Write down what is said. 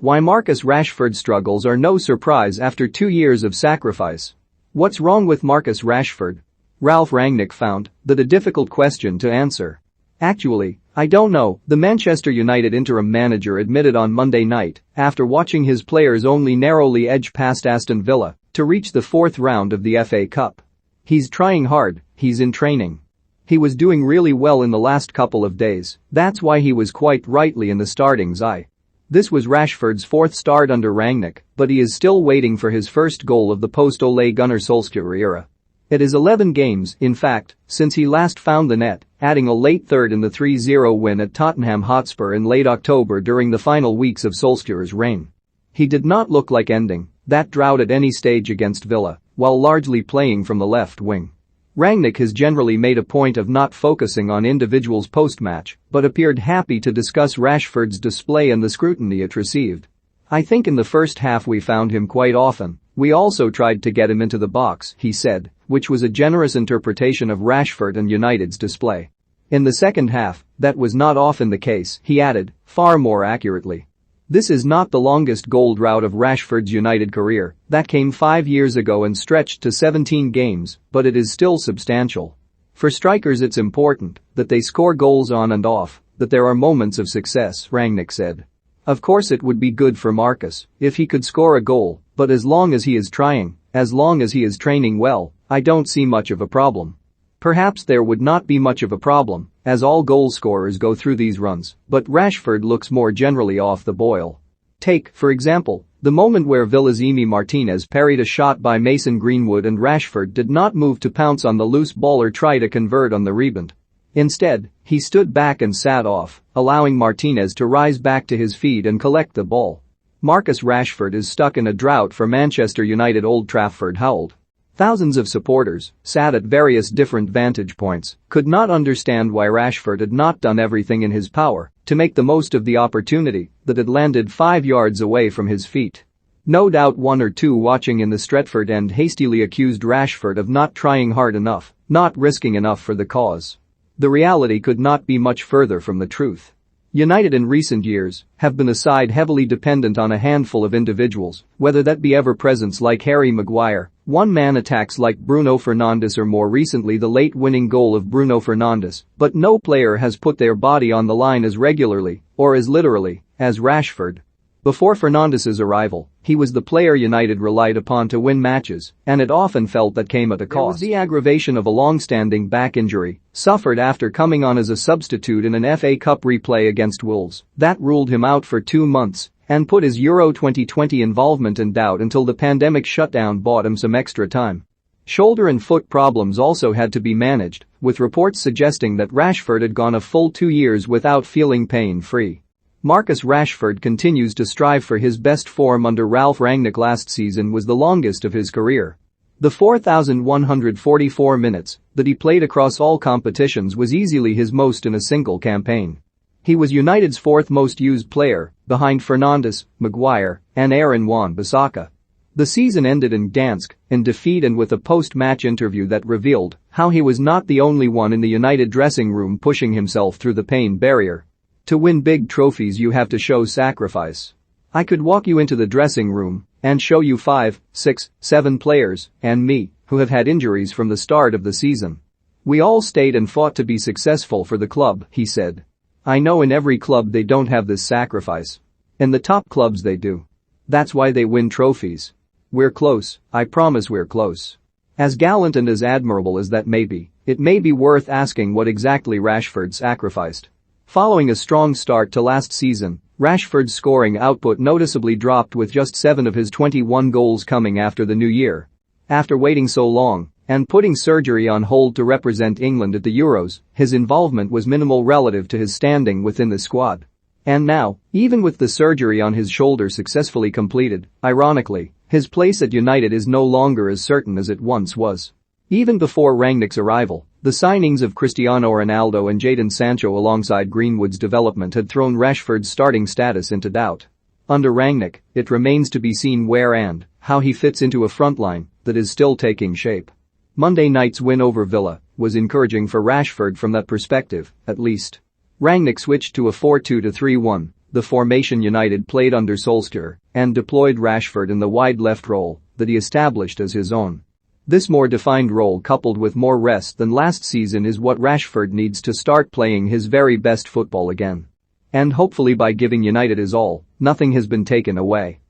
Why Marcus Rashford's struggles are no surprise after 2 years of sacrifice. What's wrong with Marcus Rashford? Ralph Rangnick found that a difficult question to answer. Actually, I don't know, the Manchester United interim manager admitted on Monday night after watching his players only narrowly edge past Aston Villa to reach the fourth round of the FA Cup. He's trying hard, he's in training. He was doing really well in the last couple of days, that's why he was quite rightly in the starting's eye. This was Rashford's fourth start under Rangnick, but he is still waiting for his first goal of the post-Ole Gunnar Solskjaer era. It is 11 games, in fact, since he last found the net, adding a late third in the 3-0 win at Tottenham Hotspur in late October during the final weeks of Solskjaer's reign. He did not look like ending that drought at any stage against Villa, while largely playing from the left wing. Rangnick has generally made a point of not focusing on individuals post-match, but appeared happy to discuss Rashford's display and the scrutiny it received. I think in the first half we found him quite often. We also tried to get him into the box, he said, which was a generous interpretation of Rashford and United's display. In the second half, that was not often the case, he added, far more accurately. This is not the longest goal drought of Rashford's United career, that came 5 years ago and stretched to 17 games, but it is still substantial. For strikers it's important that they score goals on and off, that there are moments of success, Rangnick said. Of course it would be good for Marcus if he could score a goal, but as long as he is trying, as long as he is training well, I don't see much of a problem. Perhaps there would not be much of a problem, as all goal scorers go through these runs, but Rashford looks more generally off the boil. Take, for example, the moment where Villa's Emi Martinez parried a shot by Mason Greenwood and Rashford did not move to pounce on the loose ball or try to convert on the rebound. Instead, he stood back and sat off, allowing Martinez to rise back to his feet and collect the ball. Marcus Rashford is stuck in a drought for Manchester United. Old Trafford howled. Thousands of supporters, sat at various different vantage points, could not understand why Rashford had not done everything in his power to make the most of the opportunity that had landed 5 yards away from his feet. No doubt 1 or 2 watching in the Stretford end hastily accused Rashford of not trying hard enough, not risking enough for the cause. The reality could not be much further from the truth. United in recent years have been a side heavily dependent on a handful of individuals, whether that be ever-presence like Harry Maguire, one-man attacks like Bruno Fernandes or more recently the late winning goal of Bruno Fernandes, but no player has put their body on the line as regularly, or as literally, as Rashford. Before Fernandes's arrival, he was the player United relied upon to win matches, and it often felt that came at a cost. There was the aggravation of a long-standing back injury, suffered after coming on as a substitute in an FA Cup replay against Wolves, that ruled him out for 2 months and put his Euro 2020 involvement in doubt until the pandemic shutdown bought him some extra time. Shoulder and foot problems also had to be managed, with reports suggesting that Rashford had gone a full 2 years without feeling pain-free. Marcus Rashford continues to strive for his best form under Ralph Rangnick. Last season was the longest of his career. The 4,144 minutes that he played across all competitions was easily his most in a single campaign. He was United's 4th most used player, behind Fernandes, Maguire, and Aaron Wan-Bissaka. The season ended in Gdansk in defeat and with a post-match interview that revealed how he was not the only one in the United dressing room pushing himself through the pain barrier. To win big trophies you have to show sacrifice. I could walk you into the dressing room and show you 5, 6, 7 players, and me, who have had injuries from the start of the season. We all stayed and fought to be successful for the club, he said. I know in every club they don't have this sacrifice. In the top clubs they do. That's why they win trophies. We're close, I promise we're close. As gallant and as admirable as that may be, it may be worth asking what exactly Rashford sacrificed. Following a strong start to last season, Rashford's scoring output noticeably dropped with just 7 of his 21 goals coming after the new year. After waiting so long and putting surgery on hold to represent England at the Euros, his involvement was minimal relative to his standing within the squad. And now, even with the surgery on his shoulder successfully completed, ironically, his place at United is no longer as certain as it once was. Even before Rangnick's arrival, the signings of Cristiano Ronaldo and Jadon Sancho alongside Greenwood's development had thrown Rashford's starting status into doubt. Under Rangnick, it remains to be seen where and how he fits into a frontline that is still taking shape. Monday night's win over Villa was encouraging for Rashford from that perspective, at least. Rangnick switched to a 4-2-3-1 the formation United played under Solskjaer and deployed Rashford in the wide left role that he established as his own. This more defined role coupled with more rest than last season is what Rashford needs to start playing his very best football again. And hopefully by giving United his all, nothing has been taken away.